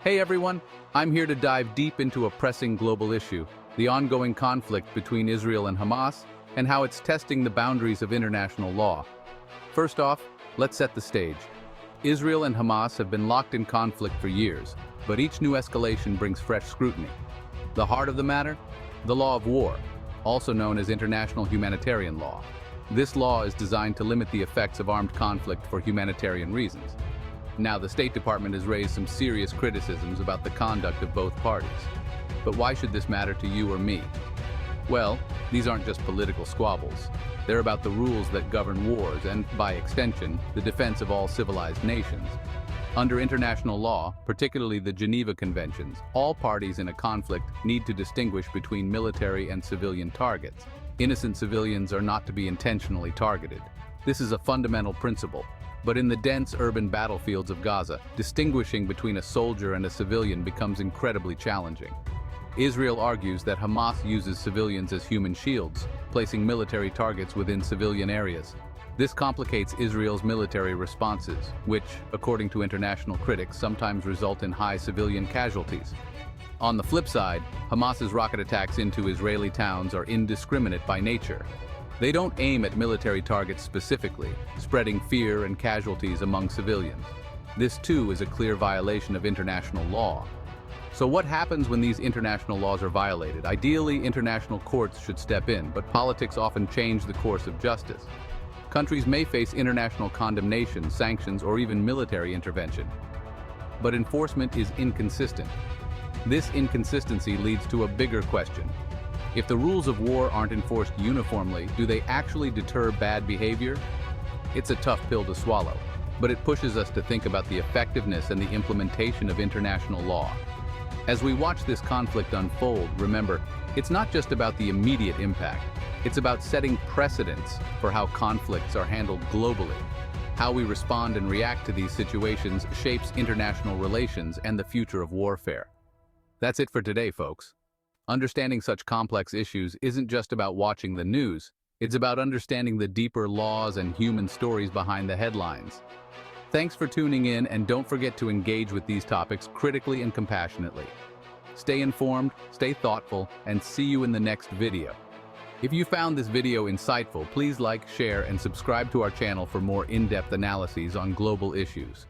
Hey everyone, I'm here to dive deep into a pressing global issue, the ongoing conflict between Israel and Hamas, and how it's testing the boundaries of international law. First off, let's set the stage. Israel and Hamas have been locked in conflict for years, but each new escalation brings fresh scrutiny. The heart of the matter? The law of war, also known as international humanitarian law. This law is designed to limit the effects of armed conflict for humanitarian reasons. Now, the State Department has raised some serious criticisms about the conduct of both parties. But why should this matter to you or me? Well, these aren't just political squabbles. They're about the rules that govern wars and, by extension, the defense of all civilized nations. Under international law, particularly the Geneva Conventions, all parties in a conflict need to distinguish between military and civilian targets. Innocent civilians are not to be intentionally targeted. This is a fundamental principle. But in the dense urban battlefields of Gaza, distinguishing between a soldier and a civilian becomes incredibly challenging. Israel argues that Hamas uses civilians as human shields, placing military targets within civilian areas. This complicates Israel's military responses, which, according to international critics, sometimes result in high civilian casualties. On the flip side, Hamas's rocket attacks into Israeli towns are indiscriminate by nature. They don't aim at military targets specifically, spreading fear and casualties among civilians. This too is a clear violation of international law. So what happens when these international laws are violated? Ideally, international courts should step in, but politics often change the course of justice. Countries may face international condemnation, sanctions, or even military intervention. But enforcement is inconsistent. This inconsistency leads to a bigger question. If the rules of war aren't enforced uniformly, do they actually deter bad behavior? It's a tough pill to swallow, but it pushes us to think about the effectiveness and the implementation of international law. As we watch this conflict unfold, remember, it's not just about the immediate impact. It's about setting precedents for how conflicts are handled globally. How we respond and react to these situations shapes international relations and the future of warfare. That's it for today, folks. Understanding such complex issues isn't just about watching the news, it's about understanding the deeper laws and human stories behind the headlines. Thanks for tuning in, and don't forget to engage with these topics critically and compassionately. Stay informed, stay thoughtful, and see you in the next video. If you found this video insightful, please like, share, and subscribe to our channel for more in-depth analyses on global issues.